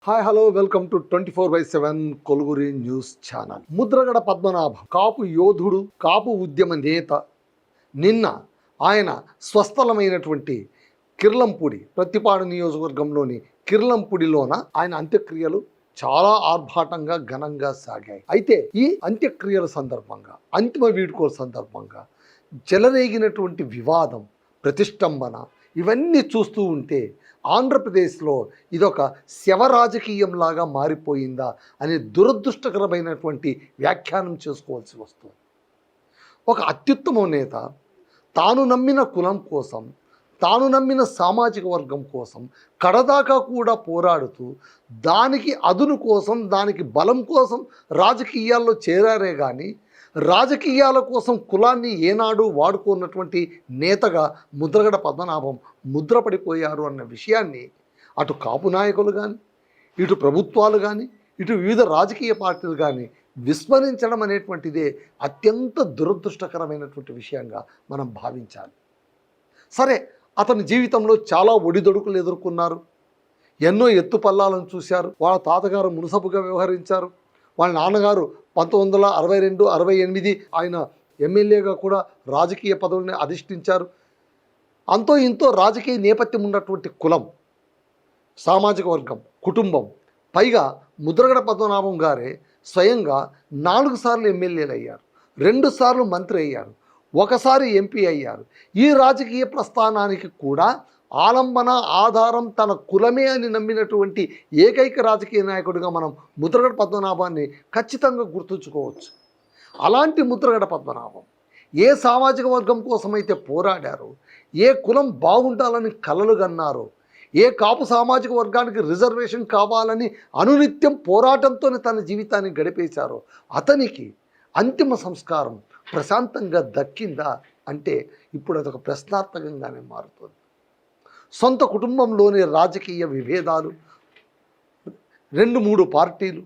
Hi hello welcome to 24/7 Koluguri news channel. Mudragada Padmanabham Kapu యోధుడు, కాపు ఉద్యమ నేత. నిన్న ఆయన స్వస్థలమైనటువంటి కిర్లంపూడి, ప్రతిపాడు నియోజకవర్గంలోని కిర్లంపూడిలోన ఆయన అంత్యక్రియలు చాలా ఆర్భాటంగా ఘనంగా సాగాయి. అయితే ఈ అంత్యక్రియల సందర్భంగా, అంతిమ వీడ్కోల సందర్భంగా చెలరేగినటువంటి వివాదం, ప్రతిష్టంభన ఇవన్నీ చూస్తూ ఉంటే ఆంధ్రప్రదేశ్లో ఇదొక శవ రాజకీయంలాగా మారిపోయిందా అనే దురదృష్టకరమైనటువంటి వ్యాఖ్యానం చేసుకోవాల్సి వస్తుంది. ఒక అత్యుత్తమ నేత తాను నమ్మిన కులం కోసం, తాను నమ్మిన సామాజిక వర్గం కోసం కడదాకా కూడా పోరాడుతూ దానికి అదును కోసం, దానికి బలం కోసం రాజకీయాల్లో చేరారే కానీ రాజకీయాల కోసం కులాన్ని ఏనాడు వాడుకున్నటువంటి నేతగా ముద్రగడ పద్మనాభం ముద్రపడిపోయారు అన్న విషయాన్ని అటు కాపు నాయకులు కానీ, ఇటు ప్రభుత్వాలు కానీ, ఇటు వివిధ రాజకీయ పార్టీలు కానీ విస్మరించడం అనేటువంటిదే అత్యంత దురదృష్టకరమైనటువంటి విషయంగా మనం భావించాలి. సరే, అతని జీవితంలో చాలా ఒడిదొడుకులు ఎదుర్కొన్నారు, ఎన్నో ఎత్తుపల్లాలను చూశారు. వాళ్ళ తాతగారు మునసబుగా వ్యవహరించారు, వాళ్ళ నాన్నగారు 1962-68 ఆయన ఎమ్మెల్యేగా కూడా రాజకీయ పదవుల్ని అధిష్ఠించారు. అంతో ఇంతో రాజకీయ నేపథ్యం ఉన్నటువంటి కులం, సామాజిక వర్గం, కుటుంబం, పైగా ముద్రగడ పద్మనాభం గారే స్వయంగా 4 సార్లు ఎమ్మెల్యేలు అయ్యారు, 2 సార్లు మంత్రి అయ్యారు, ఒకసారి ఎంపీ అయ్యారు. ఈ రాజకీయ ప్రస్థానానికి కూడా ఆలంబన, ఆధారం తన కులమే అని నమ్మినటువంటి ఏకైక రాజకీయ నాయకుడిగా మనం ముద్రగడ పద్మనాభాన్ని ఖచ్చితంగా గుర్తుంచుకోవచ్చు. అలాంటి ముద్రగడ పద్మనాభం ఏ సామాజిక వర్గం కోసమైతే పోరాడారో, ఏ కులం బాగుండాలని కలలు కన్నారో, ఏ కాపు సామాజిక వర్గానికి రిజర్వేషన్ కావాలని అనునిత్యం పోరాటంతోనే తన జీవితాన్ని గడిపేశారో అతనికి అంతిమ సంస్కారం ప్రశాంతంగా దక్కిందా అంటే ఇప్పుడు అదొక ప్రశ్నార్థకంగానే మారుతుంది. సొంత కుటుంబంలోని రాజకీయ విభేదాలు, 2-3 పార్టీలు,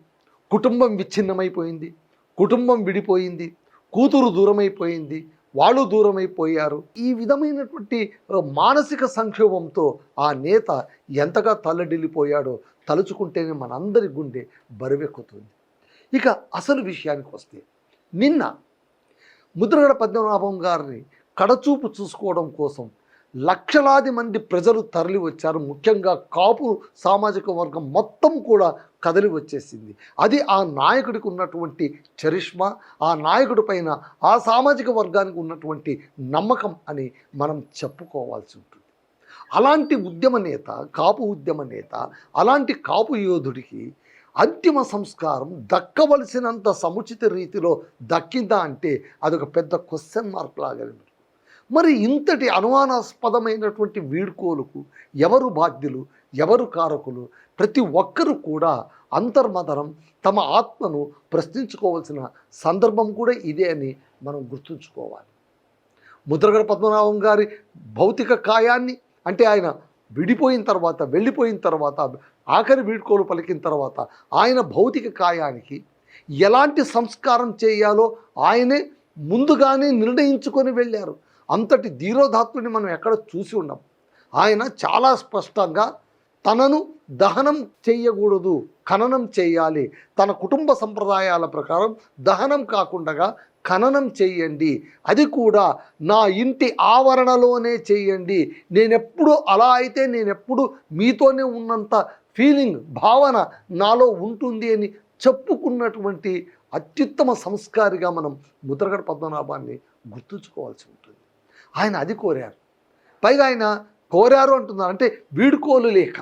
కుటుంబం విచ్ఛిన్నమైపోయింది, కుటుంబం విడిపోయింది, కూతురు దూరమైపోయింది, వాళ్ళు దూరమైపోయారు. ఈ విధమైనటువంటి మానసిక సంక్షోభంతో ఆ నేత ఎంతగా తల్లడిల్లిపోయాడో తలుచుకుంటేనే మనందరి గుండె బరువెక్కుతుంది. ఇక అసలు విషయానికి వస్తే, నిన్న ముద్రగడ పద్మనాభం గారిని కడచూపు చూసుకోవడం కోసం లక్షలాది మంది ప్రజలు తరలి వచ్చారు. ముఖ్యంగా కాపు సామాజిక వర్గం మొత్తం కూడా కదిలి వచ్చేసింది. అది ఆ నాయకుడికి ఉన్నటువంటి చరిష్మా, ఆ నాయకుడి పైన ఆ సామాజిక వర్గానికి ఉన్నటువంటి నమ్మకం అని మనం చెప్పుకోవాల్సి ఉంటుంది. అలాంటి ఉద్యమ నేత, కాపు ఉద్యమ నేత, అలాంటి కాపు యోధుడికి అంతిమ సంస్కారం దక్కవలసినంత సముచిత రీతిలో దక్కిందా అంటే అదొక పెద్ద క్వశ్చన్ మార్క్ లాగా. మరి ఇంతటి అనుమానాస్పదమైనటువంటి వీడ్కోలుకు ఎవరు బాధ్యులు, ఎవరు కారకులు? ప్రతి ఒక్కరూ కూడా అంతర్మదనం తమ ఆత్మను ప్రశ్నించుకోవాల్సిన సందర్భం కూడా ఇదే అని మనం గుర్తుంచుకోవాలి. ముద్రగడ పద్మనాభం గారి భౌతిక కాయాన్ని, అంటే ఆయన విడిపోయిన తర్వాత, వెళ్ళిపోయిన తర్వాత, ఆఖరి వీడ్కోలు పలికిన తర్వాత ఆయన భౌతిక కాయానికి ఎలాంటి సంస్కారం చేయాలో ఆయనే ముందుగానే నిర్ణయించుకొని వెళ్ళారు. అంతటి ధీరోధాత్తుని మనం ఎక్కడ చూసి ఉన్నాం. ఆయన చాలా స్పష్టంగా తనను దహనం చేయకూడదు, ఖననం చేయాలి, తన కుటుంబ సంప్రదాయాల ప్రకారం దహనం కాకుండా ఖననం చేయండి, అది కూడా నా ఇంటి ఆవరణలోనే చేయండి, నేనెప్పుడు అలా అయితే నేనెప్పుడు మీతోనే ఉన్నంత ఫీలింగ్, భావన నాలో ఉంటుంది అని చెప్పుకున్నటువంటి అత్యుత్తమ సంస్కారిగా మనం ముద్రగడ పద్మనాభాన్ని గుర్తుంచుకోవాల్సి ఉంటుంది. ఆయన అది కోరారు. పైగా ఆయన కోరారు అంటున్నారు అంటే వీడ్కోలు లేఖ,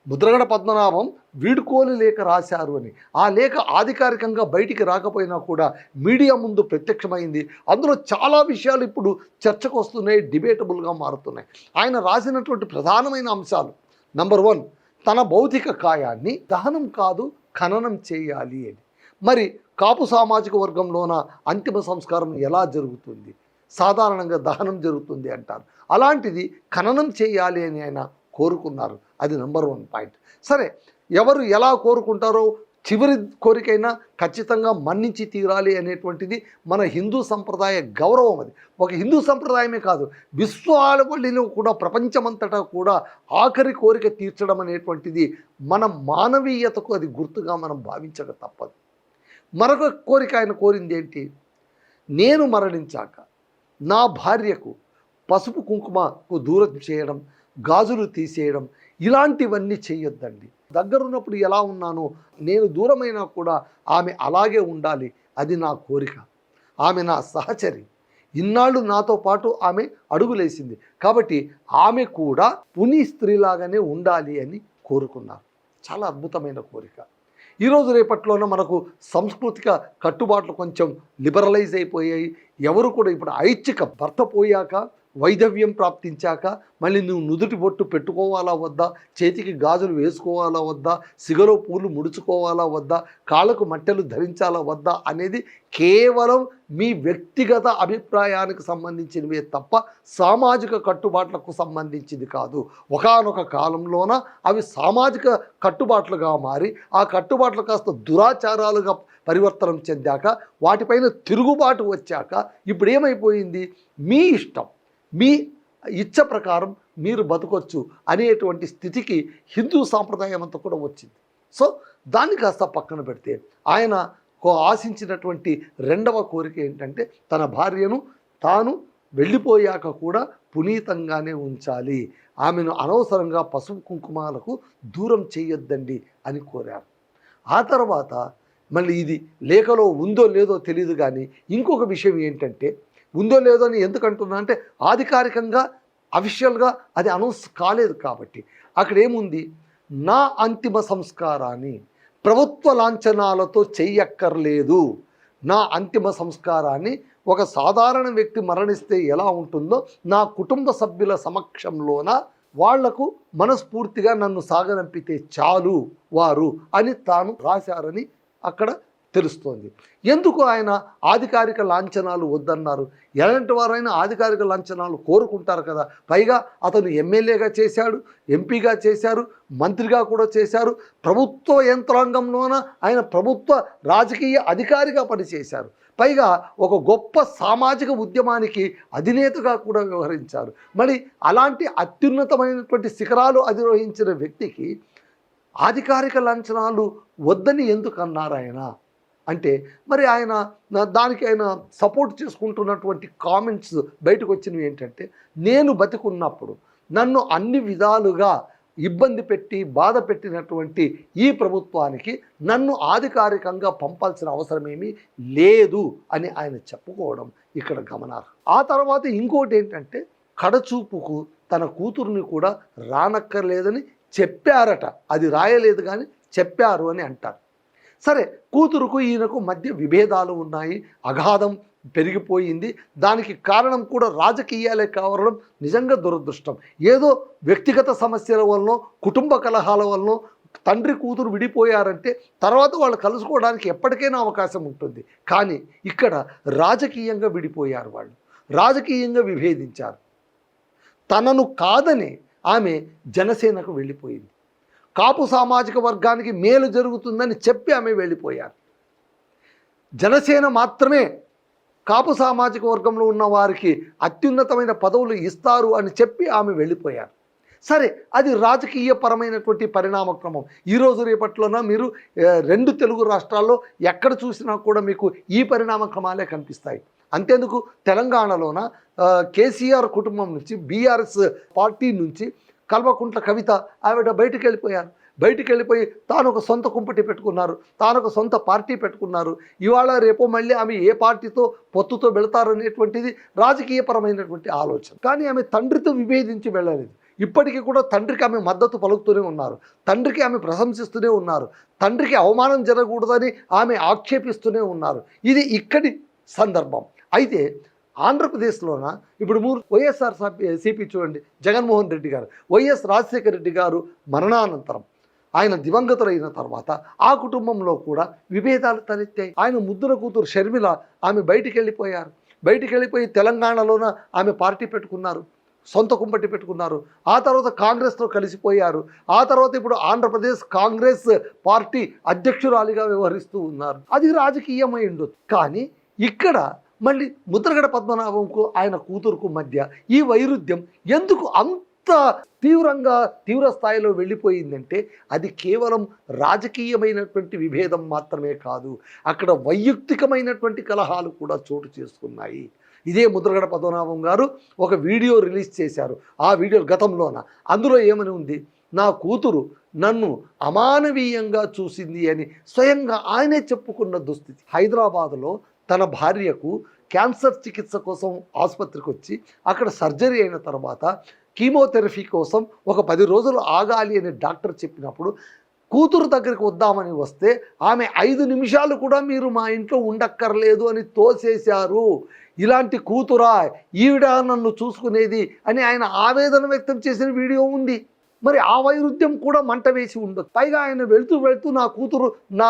ముద్రగడ పద్మనాభం వీడ్కోలు లేఖ రాశారు అని. ఆ లేఖ అధికారికంగా బయటికి రాకపోయినా కూడా మీడియా ముందు ప్రత్యక్షమైంది. అందులో చాలా విషయాలు ఇప్పుడు చర్చకు వస్తున్నాయి, డిబేటబుల్గా మారుతున్నాయి. ఆయన రాసినటువంటి ప్రధానమైన అంశాలు, నంబర్ 1, తన భౌతిక కాయాన్ని దహనం కాదు ఖననం చేయాలి అని. మరి కాపు సామాజిక వర్గంలోన అంతిమ సంస్కారం ఎలా జరుగుతుంది? సాధారణంగా దహనం జరుగుతుంది అంటారు, అలాంటిది ఖననం చేయాలి అని ఆయన కోరుకున్నారు. అది నంబర్ 1 పాయింట్. సరే, ఎవరు ఎలా కోరుకుంటారో చివరి కోరికైనా ఖచ్చితంగా మన్నించి తీరాలి అనేటువంటిది మన హిందూ సంప్రదాయ గౌరవం. అది ఒక హిందూ సంప్రదాయమే కాదు, విశ్వావళిలో కూడా ప్రపంచమంతటా కూడా ఆఖరి కోరిక తీర్చడం అనేటువంటిది మన మానవీయతకు అది గుర్తుగా మనం భావించక తప్పదు. మరొక కోరిక ఆయన కోరింది ఏంటి? నేను మరణించాక నా భార్యకు పసుపు కుంకుమకు దూరం చేయడం, గాజులు తీసేయడం, ఇలాంటివన్నీ చేయొద్దండి. దగ్గరున్నప్పుడు ఎలా ఉన్నానో నేను దూరమైనా కూడా ఆమె అలాగే ఉండాలి, అది నా కోరిక. ఆమె నా సహచరి, ఇన్నాళ్ళు నాతో పాటు ఆమె అడుగులేసింది, కాబట్టి ఆమె కూడా పుని స్త్రీలాగానే ఉండాలి అని కోరుకున్నారు. చాలా అద్భుతమైన కోరిక. ఈరోజు రేపట్లోనే మనకు సాంస్కృతిక కట్టుబాట్లు కొంచెం లిబరలైజ్ అయిపోయాయి. ఎవరు కూడా ఇప్పుడు ఐచ్ఛిక భర్త పోయాక, వైధవ్యం ప్రాప్తించాక మళ్ళీ నువ్వు నుదుటి బొట్టు పెట్టుకోవాలా వద్దా, చేతికి గాజులు వేసుకోవాలా వద్దా, సిగలో పూలు ముడుచుకోవాలా వద్దా, కాళ్ళకు మట్టెలు ధరించాలా వద్దా అనేది కేవలం మీ వ్యక్తిగత అభిప్రాయానికి సంబంధించినవే తప్ప సామాజిక కట్టుబాట్లకు సంబంధించింది కాదు. ఒకానొక కాలంలోన అవి సామాజిక కట్టుబాట్లుగా మారి ఆ కట్టుబాట్లు కాస్త దురాచారాలుగా పరివర్తనం చెందాక వాటిపైన తిరుగుబాటు వచ్చాక ఇప్పుడు ఏమైపోయింది? మీ ఇష్టం, మీ ఇచ్చ ప్రకారం మీరు బతకొచ్చు అనేటువంటి స్థితికి హిందూ సాంప్రదాయం అంతా కూడా వచ్చింది. సో దాన్ని కాస్త పక్కన పెడితే ఆయన ఆశించినటువంటి రెండవ కోరిక ఏంటంటే తన భార్యను తాను వెళ్ళిపోయాక కూడా పునీతంగానే ఉంచాలి, ఆమెను అనవసరంగా పసుపు కుంకుమాలకు దూరం చేయొద్దండి అని కోరారు. ఆ తర్వాత మళ్ళీ ఇది లేఖలో ఉందో లేదో తెలియదు, కానీ ఇంకొక విషయం ఏంటంటే, ఉందో లేదో అని ఎందుకంటున్నా అంటే అధికారికంగా అఫీషియల్గా అది అనౌన్స్ కాలేదు కాబట్టి అక్కడ ఏముంది, నా అంతిమ సంస్కారాన్ని ప్రభుత్వ లాంఛనాలతో చెయ్యక్కర్లేదు. నా అంతిమ సంస్కారాన్ని ఒక సాధారణ వ్యక్తి మరణిస్తే ఎలా ఉంటుందో నా కుటుంబ సభ్యుల సమక్షంలోన వాళ్లకు మనస్ఫూర్తిగా నన్ను సాగనంపితే చాలు వారు అని తాను రాశారని అక్కడ తెలుస్తోంది. ఎందుకు ఆయన అధికారిక లాంఛనాలు వద్దన్నారు? ఎలాంటి వారైనా అధికారిక లాంఛనాలు కోరుకుంటారు కదా. పైగా అతను ఎమ్మెల్యేగా చేశాడు, ఎంపీగా చేశారు, మంత్రిగా కూడా చేశారు, ప్రభుత్వ యంత్రాంగంలోన ఆయన ప్రభుత్వ రాజకీయ అధికారిగా పనిచేశారు, పైగా ఒక గొప్ప సామాజిక ఉద్యమానికి అధినేతగా కూడా వ్యవహరించారు. మరి అలాంటి అత్యున్నతమైనటువంటి శిఖరాలు అధిరోహించిన వ్యక్తికి అధికారిక లాంఛనాలు వద్దని ఎందుకు అన్నారు ఆయన అంటే, మరి ఆయన దానికి ఆయన సపోర్ట్ చేసుకుంటున్నటువంటి కామెంట్స్ బయటకు వచ్చినవి ఏంటంటే, నేను బతికున్నప్పుడు నన్ను అన్ని విధాలుగా ఇబ్బంది పెట్టి బాధ పెట్టినటువంటి ఈ ప్రభుత్వానికి నన్ను అధికారికంగా పంపాల్సిన అవసరమేమీ లేదు అని ఆయన చెప్పుకోవడం ఇక్కడ గమనార్హం. ఆ తర్వాత ఇంకోటి ఏంటంటే, కడచూపుకు తన కూతుర్ని కూడా రానక్కర్లేదని చెప్పారట. అది రాయలేదు కానీ చెప్పారు అని అంటారు. సరే, కూతురుకు ఈయనకు మధ్య విభేదాలు ఉన్నాయి, అగాధం పెరిగిపోయింది. దానికి కారణం కూడా రాజకీయాలే కావడం నిజంగా దురదృష్టం. ఏదో వ్యక్తిగత సమస్యల వలన, కుటుంబ కలహాల వలన తండ్రి కూతురు విడిపోయారంటే తర్వాత వాళ్ళు కలుసుకోవడానికి ఎప్పటికైనా అవకాశం ఉంటుంది. కానీ ఇక్కడ రాజకీయంగా విడిపోయారు, వాళ్ళు రాజకీయంగా విభేదించారు. తనను కాదని ఆమె జనసేనకు వెళ్ళిపోయింది. కాపు సామాజిక వర్గానికి మేలు జరుగుతుందని చెప్పి ఆమె వెళ్ళిపోయారు. జనసేన మాత్రమే కాపు సామాజిక వర్గంలో ఉన్న వారికి అత్యున్నతమైన పదవులు ఇస్తారు అని చెప్పి ఆమె వెళ్ళిపోయారు. సరే, అది రాజకీయ పరమైనటువంటి పరిణామ క్రమం. ఈరోజు రేపట్లోన మీరు రెండు తెలుగు రాష్ట్రాల్లో ఎక్కడ చూసినా కూడా మీకు ఈ పరిణామ క్రమాలే కనిపిస్తాయి. అంతేందుకు తెలంగాణలోన కేసీఆర్ కుటుంబం నుంచి, బీఆర్ఎస్ పార్టీ నుంచి కల్వకుంట్ల కవిత ఆవిడ బయటికి వెళ్ళిపోయారు. బయటికి వెళ్ళిపోయి తాను ఒక సొంత కుంపటి పెట్టుకున్నారు, తాను ఒక సొంత పార్టీ పెట్టుకున్నారు. ఇవాళ రేపు మళ్ళీ ఆమె ఏ పార్టీతో పొత్తుతో వెళతారు అనేటువంటిది రాజకీయపరమైనటువంటి ఆలోచన. కానీ ఆమె తండ్రితో విభేదించి వెళ్ళలేదు. ఇప్పటికీ కూడా తండ్రికి ఆమె మద్దతు పలుకుతూనే ఉన్నారు, తండ్రికి ఆమె ప్రశంసిస్తూనే ఉన్నారు, తండ్రికి అవమానం జరగకూడదని ఆమె ఆక్షేపిస్తూనే ఉన్నారు. ఇది ఇక్కడి సందర్భం. అయితే ఆంధ్రప్రదేశ్లోన ఇప్పుడు వైఎస్ఆర్సీపీ చూడండి, జగన్మోహన్ రెడ్డి గారు, వైఎస్ రాజశేఖర రెడ్డి గారు మరణానంతరం ఆయన దివంగతులైన తర్వాత ఆ కుటుంబంలో కూడా విభేదాలు తలెత్తాయి. ఆయన ముద్దుల కూతురు షర్మిల ఆమె బయటికి వెళ్ళిపోయారు. బయటికి వెళ్ళిపోయి తెలంగాణలోన ఆమె పార్టీ పెట్టుకున్నారు. సొంత కుంపటి పెట్టుకున్నారు. ఆ తర్వాత కాంగ్రెస్తో కలిసిపోయారు. ఆ తర్వాత ఇప్పుడు ఆంధ్రప్రదేశ్ కాంగ్రెస్ పార్టీ అధ్యక్షురాలిగా వ్యవహరిస్తూ ఉన్నారు. అది రాజకీయమై ఉండొచ్చు. కానీ ఇక్కడ మళ్ళీ ముద్రగడ పద్మనాభంకు ఆయన కూతురుకు మధ్య ఈ వైరుధ్యం ఎందుకు అంత తీవ్ర స్థాయిలో వెళ్ళిపోయిందంటే అది కేవలం రాజకీయమైనటువంటి విభేదం మాత్రమే కాదు, అక్కడ వైయక్తికమైనటువంటి కలహాలు కూడా చోటు చేసుకున్నాయి. ఇదే ముద్రగడ పద్మనాభం గారు ఒక వీడియో రిలీజ్ చేశారు. ఆ వీడియో గతంలోన అందులో ఏమని ఉంది, నా కూతురు నన్ను అమానవీయంగా చూసింది అని స్వయంగా ఆయనే చెప్పుకున్న దుస్థితి. హైదరాబాదులో తన భార్యకు క్యాన్సర్ చికిత్స కోసం ఆసుపత్రికి వచ్చి అక్కడ సర్జరీ అయిన తర్వాత కీమోథెరపీ కోసం ఒక 10 రోజులు ఆగాలి అని డాక్టర్ చెప్పినప్పుడు కూతురు దగ్గరికి వద్దామని వస్తే ఆమె 5 నిమిషాలు కూడా మీరు మా ఇంట్లో ఉండక్కర్లేదు అని తోసేశారు. ఇలాంటి కూతురా ఈవిడ నన్ను చూసుకునేది అని ఆయన ఆవేదన వ్యక్తం చేసిన వీడియో ఉంది. మరి ఆ వైరుధ్యం కూడా మంట వేసి ఉండదు. పైగా ఆయన వెళ్తూ నా కూతురు నా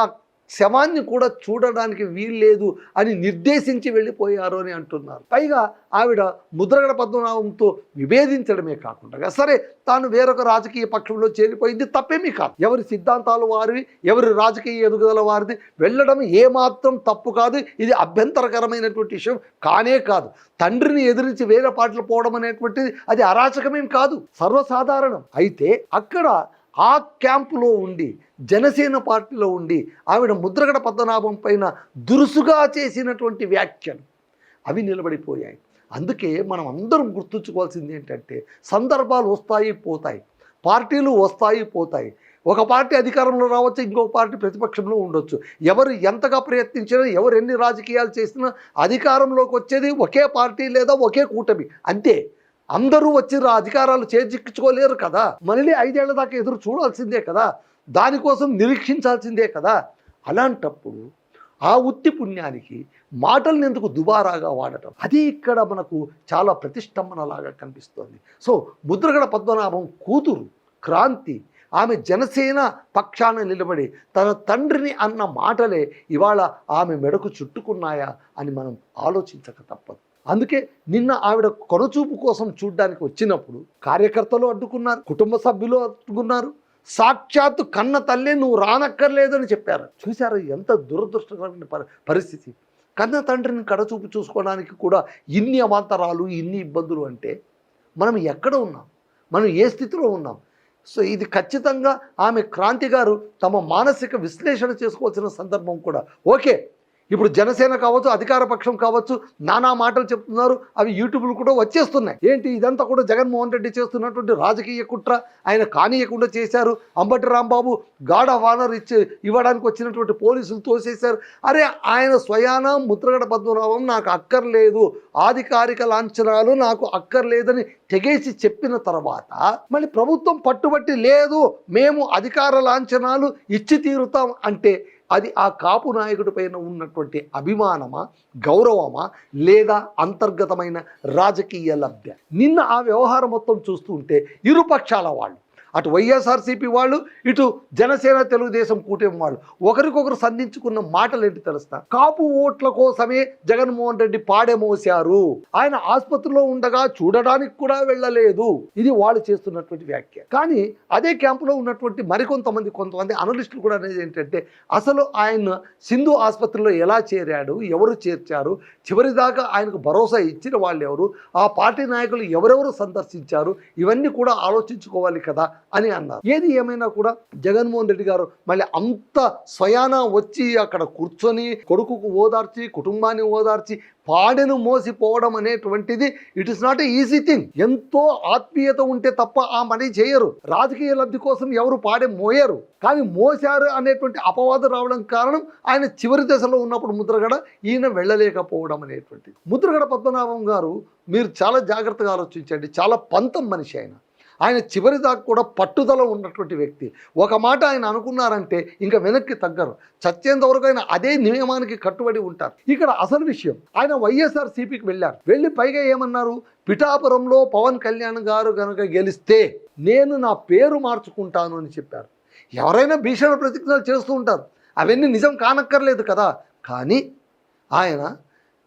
శవాన్ని కూడా చూడడానికి వీల్లేదు అని నిర్దేశించి వెళ్ళిపోయారు అని అంటున్నారు. పైగా ఆవిడ ముద్రగడ పద్మనాభంతో విభేదించడమే కాకుండా సరే తాను వేరొక రాజకీయ పక్షంలో చేరిపోయింది, తప్పేమీ కాదు. ఎవరి సిద్ధాంతాలు వారివి, ఎవరి రాజకీయ ఎదుగుదల వారిది, వెళ్ళడం ఏమాత్రం తప్పు కాదు. ఇది అభ్యంతరకరమైనటువంటి విషయం కానే కాదు. తండ్రిని ఎదిరించి వేరే పాటలు పోవడం అనేటువంటిది అది అరాచకమేం కాదు, సర్వసాధారణం. అయితే అక్కడ ఆ క్యాంపులో ఉండి జనసేన పార్టీలో ఉండి ఆవిడ ముద్రగడ పద్మనాభం పైన దురుసుగా చేసినటువంటి వ్యాఖ్యలు అవి నిలబడిపోయాయి. అందుకే మనం అందరం గుర్తుంచుకోవాల్సింది ఏంటంటే సందర్భాలు వస్తాయి పోతాయి, పార్టీలు వస్తాయి పోతాయి. ఒక పార్టీ అధికారంలో రావచ్చు, ఇంకొక పార్టీ ప్రతిపక్షంలో ఉండొచ్చు. ఎవరు ఎంతగా ప్రయత్నించినా, ఎవరు ఎన్ని రాజకీయాలు చేసినా అధికారంలోకి వచ్చేది ఒకే పార్టీ లేదా ఒకే కూటమి అంతే. అందరూ వచ్చి అధికారాలు చేజిక్కించుకోలేరు కదా. మళ్ళీ 5 ఏళ్ల దాకా ఎదురు చూడాల్సిందే కదా, దానికోసం నిరీక్షించాల్సిందే కదా. అలాంటప్పుడు ఆ ఉత్తి పుణ్యానికి మాటల్ని ఎందుకు దుబారాగా వాడటం, అది ఇక్కడ మనకు చాలా ప్రతిష్టంభనలాగా కనిపిస్తోంది. సో ముద్రగడ పద్మనాభం కూతురు క్రాంతి ఆమె జనసేన పక్షాన నిలబడి తన తండ్రిని అన్న మాటలే ఇవాళ ఆమె మెడకు చుట్టుకున్నాయా అని మనం ఆలోచించక తప్పదు. అందుకే నిన్న ఆవిడ కొనచూపు కోసం చూడ్డానికి వచ్చినప్పుడు కార్యకర్తలు అడ్డుకున్నారు, కుటుంబ సభ్యులు అడ్డుకున్నారు, సాక్షాత్తు కన్న తల్లే నువ్వు రానక్కర్లేదని చెప్పారు. చూశారు ఎంత దురదృష్టకరమైన పరిస్థితి. కన్న తండ్రిని కడచూపు చూసుకోవడానికి కూడా ఇన్ని అవాంతరాలు, ఇన్ని ఇబ్బందులు అంటే మనం ఎక్కడ ఉన్నాం, మనం ఏ స్థితిలో ఉన్నాం? సో ఇది ఖచ్చితంగా ఆమె క్రాంతి గారు తమ మానసిక విశ్లేషణ చేసుకోవాల్సిన సందర్భం కూడా. ఓకే, ఇప్పుడు జనసేన కావచ్చు, అధికార పక్షం కావచ్చు, నానా మాటలు చెప్తున్నారు, అవి యూట్యూబ్లు కూడా వచ్చేస్తున్నాయి. ఏంటి ఇదంతా కూడా జగన్మోహన్ రెడ్డి చేస్తున్నటువంటి రాజకీయ కుట్ర, ఆయన కానీయకుండా చేశారు. Ambati Rambabu guard of honour ఇవ్వడానికి వచ్చినటువంటి పోలీసులు తోసేశారు. అరే ఆయన స్వయాన ముద్రగడ పద్మనాభం నాకు అక్కర్లేదు, అధికారిక లాంఛనాలు నాకు అక్కర్లేదని తెగేసి చెప్పిన తర్వాత మళ్ళీ ప్రభుత్వం పట్టుబట్టి లేదు మేము అధికార లాంఛనాలు ఇచ్చి తీరుతాం అంటే అది ఆ కాపు నాయకుడి పైన ఉన్నటువంటి అభిమానమా, గౌరవమా, లేదా అంతర్గతమైన రాజకీయ లబ్ధ? నిన్న ఆ వ్యవహారం మొత్తం చూస్తుంటే ఇరుపక్షాల వాళ్ళు, అటు వైఎస్ఆర్సీపీ వాళ్ళు, ఇటు జనసేన తెలుగుదేశం కూటమి వాళ్ళు ఒకరికొకరు సంధించుకున్న మాటలు ఏంటి తెలుస్తా? కాపు ఓట్ల కోసమే జగన్మోహన్ రెడ్డి పాడే మోశారు, ఆయన ఆసుపత్రిలో ఉండగా చూడడానికి కూడా వెళ్ళలేదు, ఇది వాళ్ళు చేస్తున్నటువంటి వ్యాఖ్య. కానీ అదే క్యాంపులో ఉన్నటువంటి కొంతమంది అనలిస్టులు కూడా అనేది ఏంటంటే అసలు ఆయన సింధు ఆసుపత్రిలో ఎలా చేరాడు, ఎవరు చేర్చారు, చివరిదాకా ఆయనకు భరోసా ఇచ్చిన వాళ్ళు ఎవరు, ఆ పార్టీ నాయకులు ఎవరెవరు సందర్శించారు, ఇవన్నీ కూడా ఆలోచించుకోవాలి కదా అని అన్నారు. ఏది ఏమైనా కూడా జగన్మోహన్ రెడ్డి గారు మళ్ళీ అంత స్వయాన వచ్చి అక్కడ కూర్చొని కొడుకుకు ఓదార్చి, కుటుంబాన్ని ఓదార్చి పాడెను మోసిపోవడం అనేటువంటిది it is not a easy thing. ఎంతో ఆత్మీయత ఉంటే తప్ప ఆ పని చేయరు. రాజకీయ లబ్ధి కోసం ఎవరు పాడే మోయరు, కానీ మోసారు అనేటువంటి అపవాదం రావడం కారణం ఆయన చివరి దశలో ఉన్నప్పుడు ముద్రగడ ఈయన వెళ్ళలేకపోవడం అనేటువంటిది. ముద్రగడ పద్మనాభం గారు మీరు చాలా జాగ్రత్తగా ఆలోచించండి, చాలా పంతం మనిషి ఆయన చివరి దాకా కూడా పట్టుదల ఉన్నటువంటి వ్యక్తి. ఒక మాట ఆయన అనుకున్నారంటే ఇంకా వెనక్కి తగ్గరు, చచ్చేంత వరకు ఆయన అదే నియమానికి కట్టుబడి ఉంటారు. ఇక్కడ అసలు విషయం, ఆయన వైఎస్ఆర్సీపీకి వెళ్ళారు, వెళ్ళి పైగా ఏమన్నారు, పిఠాపురంలో పవన్ కళ్యాణ్ గారు కనుక గెలిస్తే నేను నా పేరు మార్చుకుంటాను అని చెప్పారు. ఎవరైనా భీషణ ప్రతిజ్ఞలు చేస్తూ ఉంటారు, అవన్నీ నిజం కానక్కర్లేదు కదా. కానీ ఆయన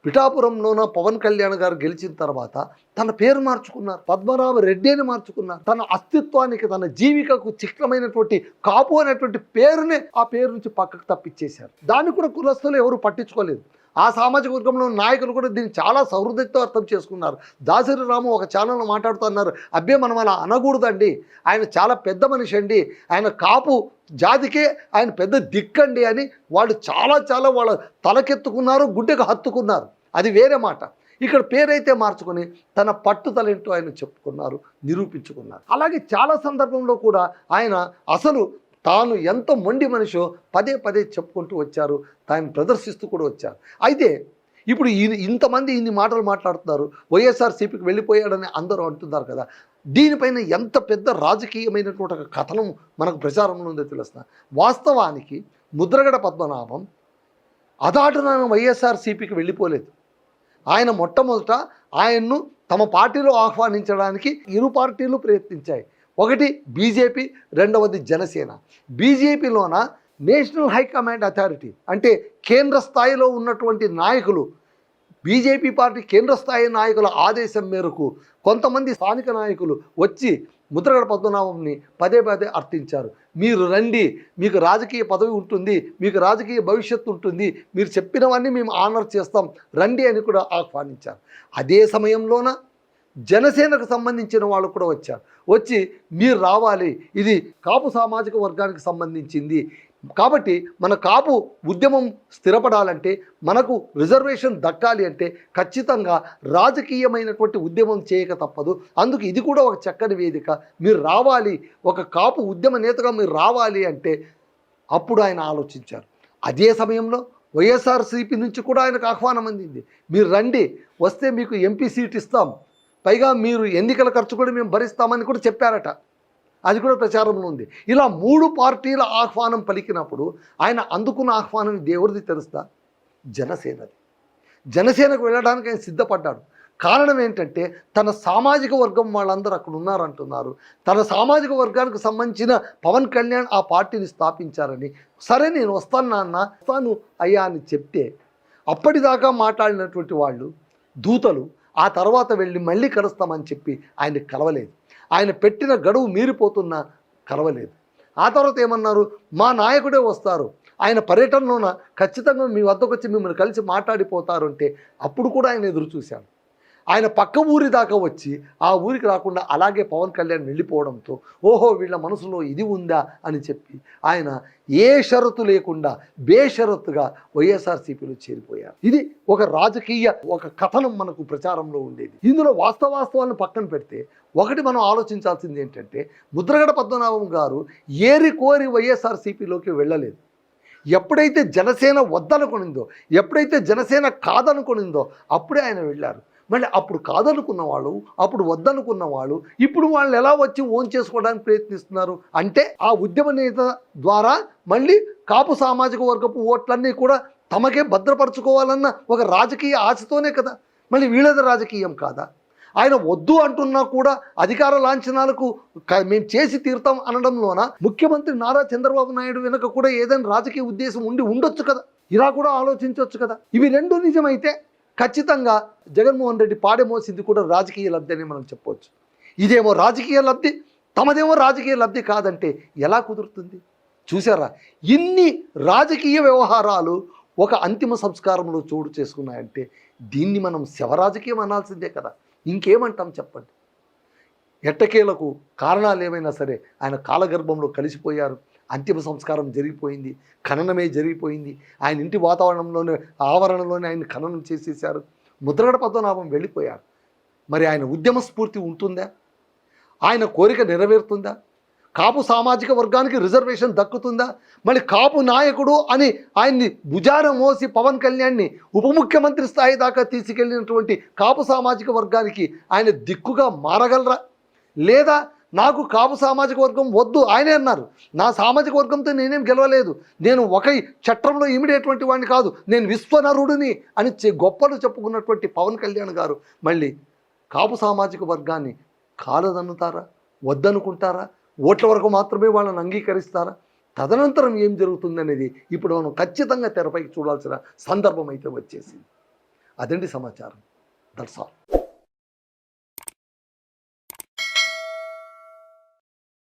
పిఠాపురంలోన పవన్ కళ్యాణ్ గారు గెలిచిన తర్వాత తన పేరు మార్చుకున్నారు, పద్మనాభ రెడ్డి అని మార్చుకున్నారు. తన అస్తిత్వానికి, తన జీవికకు చిహ్నమైనటువంటి కాపు అనేటువంటి పేరునే ఆ పేరు నుంచి పక్కకు తప్పించేశారు. దాన్ని కూడా కులస్తులు ఎవరు పట్టించుకోలేదు. ఆ సామాజిక వర్గంలో నాయకులు కూడా దీన్ని చాలా సహృదయతో అర్థం చేసుకున్నారు. దాసరి రాము ఒక ఛానల్లో మాట్లాడుతున్నారు, అబ్బే మనం అలా అనకూడదండి, ఆయన చాలా పెద్ద మనిషి అండి, ఆయన కాపు జాతికే ఆయన పెద్ద దిక్కండి అని వాళ్ళు చాలా వాళ్ళ తలకెత్తుకున్నారు, గుడ్డెకు హత్తుకున్నారు. అది వేరే మాట. ఇక్కడ పేరైతే మార్చుకొని తన పట్టుదలేంటో ఆయన చెప్పుకున్నారు, నిరూపించుకున్నారు. అలాగే చాలా సందర్భంలో కూడా ఆయన అసలు తాను ఎంత మొండి మనిషో పదే చెప్పుకుంటూ వచ్చారు, తాను ప్రదర్శిస్తూ కూడా వచ్చారు. అయితే ఇప్పుడు ఇంతమంది ఇన్ని మాటలు మాట్లాడుతున్నారు, వైఎస్ఆర్సీపీకి వెళ్ళిపోయాడని అందరూ అంటున్నారు కదా, దీనిపైన ఎంత పెద్ద రాజకీయమైనటువంటి ఒక కథనం మనకు ప్రచారంలో ఉందో తెలుస్తున్నా. వాస్తవానికి ముద్రగడ పద్మనాభం అదాటున వైఎస్ఆర్సీపీకి వెళ్ళిపోలేదు. ఆయన మొట్టమొదట ఆయన్ను తమ పార్టీలో ఆహ్వానించడానికి ఇరు పార్టీలు ప్రయత్నించాయి. ఒకటి బీజేపీ, రెండవది జనసేన. బీజేపీలోన నేషనల్ హైకమాండ్ అథారిటీ అంటే కేంద్ర స్థాయిలో ఉన్నటువంటి నాయకులు, బీజేపీ పార్టీ కేంద్ర స్థాయి నాయకుల ఆదేశం మేరకు కొంతమంది స్థానిక నాయకులు వచ్చి ముద్రగడ పద్మనాభంని పదే అర్థించారు. మీరు రండి, మీకు రాజకీయ పదవి ఉంటుంది, మీకు రాజకీయ భవిష్యత్తు ఉంటుంది, మీరు చెప్పినవన్నీ మేము ఆనర్ చేస్తాం, రండి అని కూడా ఆహ్వానించారు. అదే సమయంలోన జనసేనకు సంబంధించిన వాళ్ళు కూడా వచ్చారు. వచ్చి మీరు రావాలి, ఇది కాపు సామాజిక వర్గానికి సంబంధించింది కాబట్టి మన కాపు ఉద్యమం స్థిరపడాలంటే, మనకు రిజర్వేషన్ దక్కాలి అంటే ఖచ్చితంగా రాజకీయమైనటువంటి ఉద్యమం చేయక తప్పదు. అందుకు ఇది కూడా ఒక చక్కని వేదిక, మీరు రావాలి, ఒక కాపు ఉద్యమ నేతగా మీరు రావాలి అంటే అప్పుడు ఆయన ఆలోచించారు. అదే సమయంలో వైఎస్ఆర్సీపీ నుంచి కూడా ఆయనకు ఆహ్వానం అందింది, మీరు రండి, వస్తే మీకు ఎంపీ సీట్ ఇస్తాం, పైగా మీరు ఎన్నికల ఖర్చు కూడా మేము భరిస్తామని కూడా చెప్పారట. అది కూడా ప్రచారంలో ఉంది. ఇలా 3 పార్టీల ఆహ్వానం పలికినప్పుడు ఆయన అందుకున్న ఆహ్వానం దేవుడిది తెలుస్తా, జనసేనది. జనసేనకు వెళ్ళడానికి ఆయన సిద్ధపడ్డాడు. కారణం ఏంటంటే తన సామాజిక వర్గం వాళ్ళందరూ అక్కడ ఉన్నారంటున్నారు. తన సామాజిక వర్గానికి సంబంధించిన పవన్ కళ్యాణ్ ఆ పార్టీని స్థాపించారని. సరే నేను వస్తాను నాన్న, వస్తాను అయ్యా అని చెప్తే అప్పటిదాకా మాట్లాడినటువంటి వాళ్ళు దూతలు ఆ తర్వాత వెళ్ళి మళ్ళీ కలుస్తామని చెప్పి ఆయన్ని కలవలేదు. ఆయన పెట్టిన గడువు మీరిపోతున్నా కలవలేదు. ఆ తర్వాత ఏమన్నారు, మా నాయకుడే వస్తారు, ఆయన పర్యటనలోన ఖచ్చితంగా మీ వద్దకు వచ్చి మిమ్మల్ని కలిసి మాట్లాడిపోతారు అంటే అప్పుడు కూడా ఆయన ఎదురు చూశాడు. ఆయన పక్క ఊరి దాకా వచ్చి ఆ ఊరికి రాకుండా అలాగే పవన్ కళ్యాణ్ వెళ్ళిపోవడంతో ఓహో వీళ్ళ మనసులో ఇది ఉందా అని చెప్పి ఆయన ఏ షరతు లేకుండా బేషరతుగా వైఎస్ఆర్సీపీలో చేరిపోయారు. ఇది ఒక రాజకీయ ఒక కథనం మనకు ప్రచారంలో ఉండేది. ఇందులో వాస్తవాలను పక్కన పెడితే ఒకటి మనం ఆలోచించాల్సింది ఏంటంటే, ముద్రగడ పద్మనాభం గారు ఏరి కోరి వైఎస్ఆర్సీపీలోకి వెళ్ళలేదు. ఎప్పుడైతే జనసేన వద్దనుకునిందో, ఎప్పుడైతే జనసేన కాదనుకునిందో అప్పుడే ఆయన వెళ్ళారు. మళ్ళీ అప్పుడు కాదనుకున్న వాళ్ళు, అప్పుడు వద్దనుకున్న వాళ్ళు ఇప్పుడు వాళ్ళని ఎలా వచ్చి ఓన్ చేసుకోవడానికి ప్రయత్నిస్తున్నారు అంటే, ఆ ఉద్యమ నేత ద్వారా మళ్ళీ కాపు సామాజిక వర్గపు ఓట్లన్నీ కూడా తమకే భద్రపరచుకోవాలన్న ఒక రాజకీయ ఆశతోనే కదా. మళ్ళీ వీళ్ళది రాజకీయం కాదా? ఆయన వద్దు అంటున్నా కూడా అధికార లాంఛనాలకు మేము చేసి తీరుతాం అనడంలోన ముఖ్యమంత్రి నారా చంద్రబాబు నాయుడు వెనుక కూడా ఏదైనా రాజకీయ ఉద్దేశం ఉండొచ్చు కదా. ఇలా కూడా ఆలోచించవచ్చు కదా. ఇవి రెండు నిజమైతే ఖచ్చితంగా జగన్మోహన్ రెడ్డి పాడెమోసింది కూడా రాజకీయ లబ్ధి అని మనం చెప్పవచ్చు. ఇదేమో రాజకీయ లబ్ధి, తమదేమో రాజకీయ లబ్ధి కాదంటే ఎలా కుదురుతుంది? చూసారా, ఇన్ని రాజకీయ వ్యవహారాలు ఒక అంతిమ సంస్కారంలో చోటు చేసుకున్నాయంటే దీన్ని మనం శవరాజకీయం అనాల్సిందే కదా. ఇంకేమంటాం చెప్పండి. ఎట్టకేలకు కారణాలు ఏమైనా సరే ఆయన కాలగర్భంలో కలిసిపోయారు. అంతిమ సంస్కారం జరిగిపోయింది, ఖననమే జరిగిపోయింది. ఆయన ఇంటి వాతావరణంలోనే ఆవరణలోనే ఆయన ఖననం చేసేశారు. ముద్రగడ పద్మనాభం వెళ్ళిపోయారు. మరి ఆయన ఉద్యమ స్ఫూర్తి ఉంటుందా? ఆయన కోరిక నెరవేరుతుందా? కాపు సామాజిక వర్గానికి రిజర్వేషన్ దక్కుతుందా? మళ్ళీ కాపు నాయకుడు అని ఆయన్ని భుజాన మోసి పవన్ కళ్యాణ్ని ఉప ముఖ్యమంత్రి స్థాయి దాకా తీసుకెళ్ళినటువంటి కాపు సామాజిక వర్గానికి ఆయన దిక్కుగా మారగలరా? లేదా నాకు కాపు సామాజిక వర్గం వద్దు, ఆయనే అన్నారు, నా సామాజిక వర్గంతో నేనేం గెలవలేదు, నేను ఒక చట్టంలో ఇమిడేటువంటి వాడిని కాదు, నేను విశ్వనరుడిని అని గొప్పలు చెప్పుకున్నటువంటి పవన్ కళ్యాణ్ గారు మళ్ళీ కాపు సామాజిక వర్గాన్ని కాలదన్నుతారా? వద్దనుకుంటారా? ఓట్ల వరకు మాత్రమే వాళ్ళని అంగీకరిస్తారా? తదనంతరం ఏం జరుగుతుందనేది ఇప్పుడు మనం ఖచ్చితంగా తెరపైకి చూడాల్సిన సందర్భం అయితే వచ్చేసింది. అదండి సమాచారం. That's all.